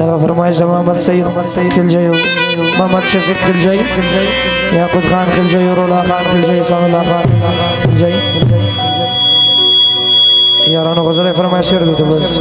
دغه فرمایش د محمد سید خلجی محمد شفیق خلجی یاقوت خان خلجی رولا خان خلجی سام الله خان خلجی یارانو غزل فرمایش شعر دته بس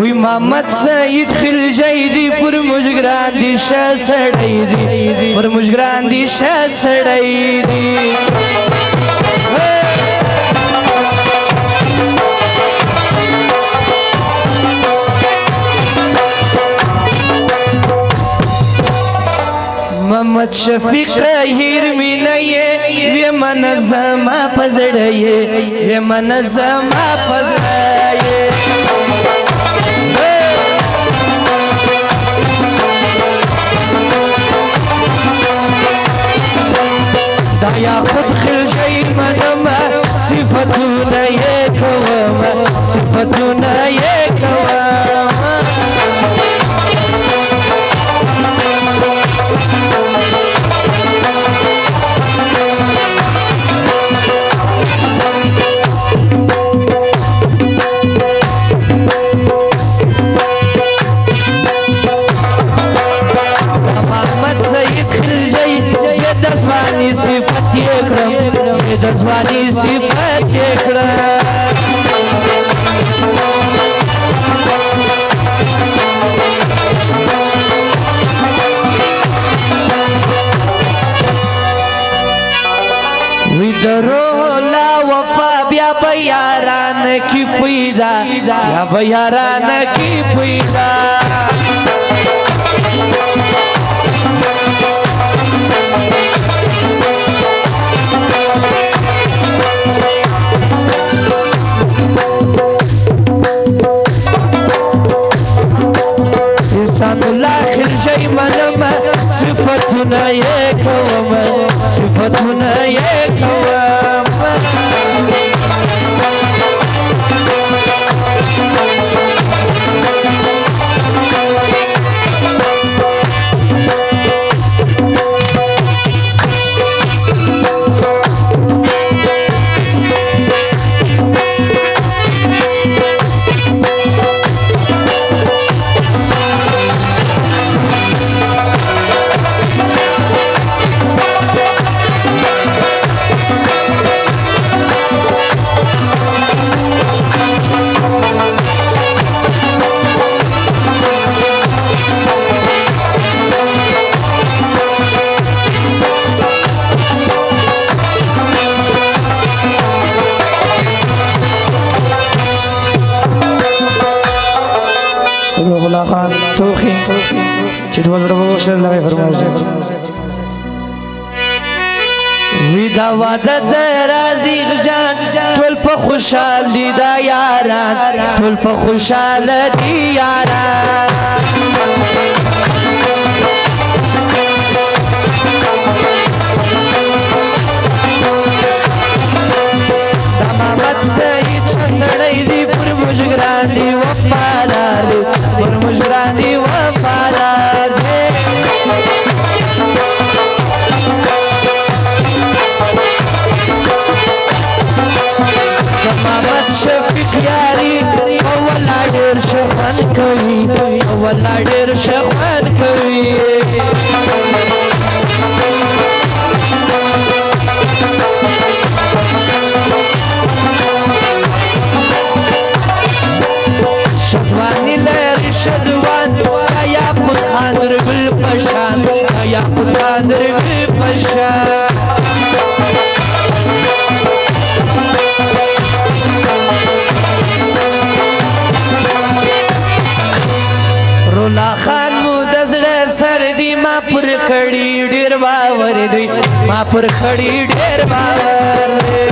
وی محمد سید خلجی دی پر مجگران دی شا سڑی دی پر مجگران دی شا سڑی دی محمد شفیق هیر می نئے وی منظم پزڑیے وی منظم پزڑیے دایا خود خلجی منم صفتون یکوام صفتون یکوام دزوانی صفت یکرم دزوانی صفت یکرم وی درو لا وفا بیا بیاران کی پیدا بیا بیاران کی پیدا الله خلجی منم صفتنا یکوام صفتنا یکوام الله خان توخي چې 2000 لغه فرمایش وی دا واده د رازق جان ټول په خوشحال دي دا یاران ټول په خوشحاله دي یاران دا محمد سید ښه سړی دی پر موږ ګران دی وفادار دی پر موږ ګران دی وفادار دی محمد شفیق یاری اولا ډیر شخوان کوي اولا ډیر شخوان کوي شزوانی لري شزوان یاقوت خان دربل پشان یاقوت خان دربل پشان رولا خان مو د زړه سر دی ما پر کړي ډیر باور دی ما پر کړي ډیر باور دی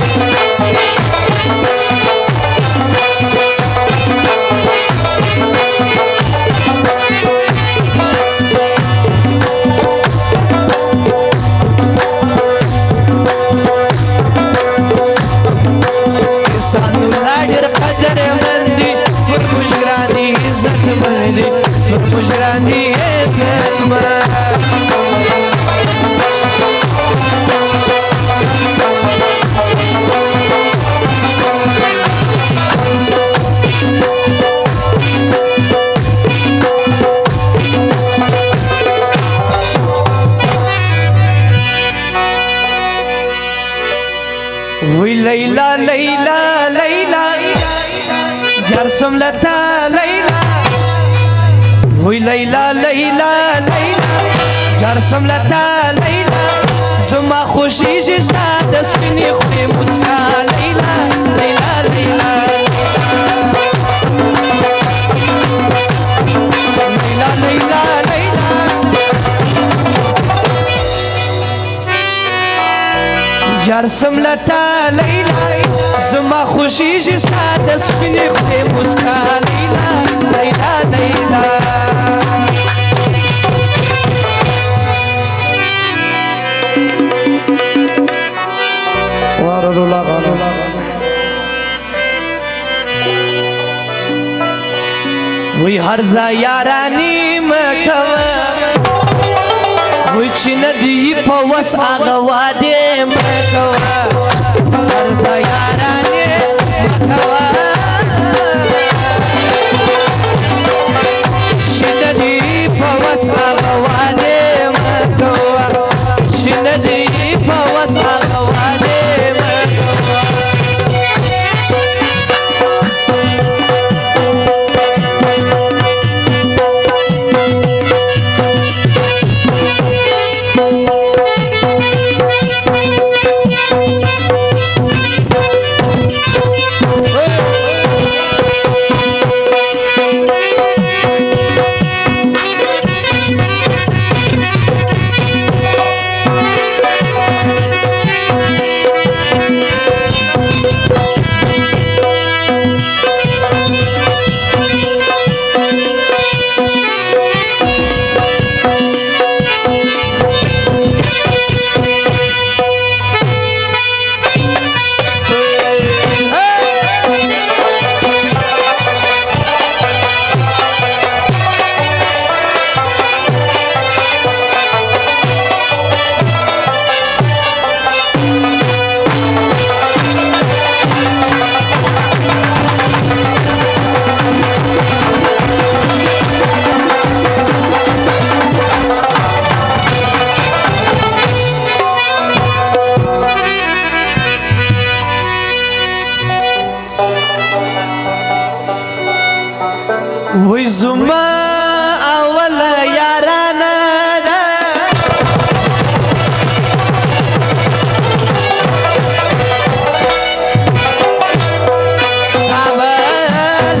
سانو لا ډیر قدر مندي پر مشراني عزت مندي مجرانی عزت وی لیلا لیلا لیلا جرسم لتا لیلا وی لیلا لیلا لیلا جرسم لتا لیلا زما خوشی جستا دستنی خوی مسکا لیلا لیلا لیلا لیلا لیلا لیلا جرسم لتا لیلا زما خوشی جستا دستنی خوی مسکا لیلا لیلا لیلا وی هر ځای یاراني مکوه وی چې نه دي په وس هغه وعدې مکوه هر ځای یاراني مکوه چې نه دي په وس هغه وعدې مکوه چې نه دي په وس هغه وعدې وی زما اول یارانا دا ستابا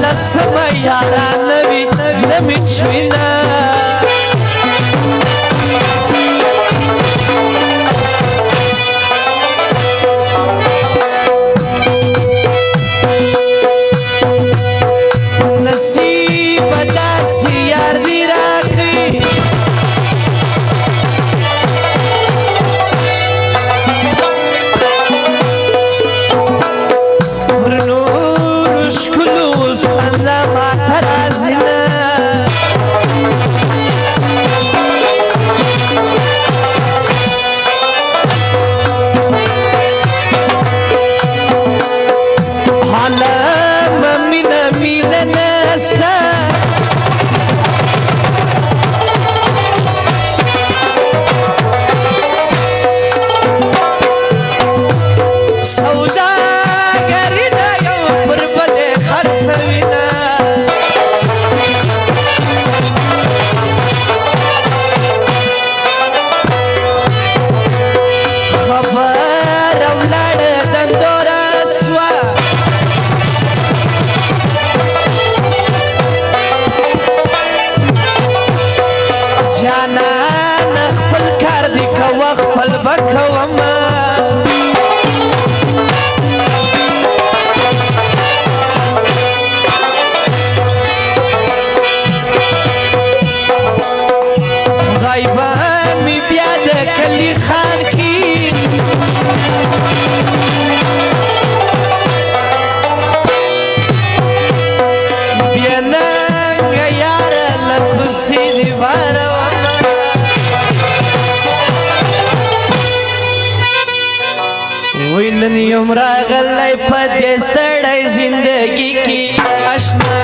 لسم یاران وی زمین شوینا پل بکوم غایبان می بیا د کلی خان کی بیا ننګ یار لکوسی دی باروا وی نن یم راغلی په دې ستړی زندګي کې اشنا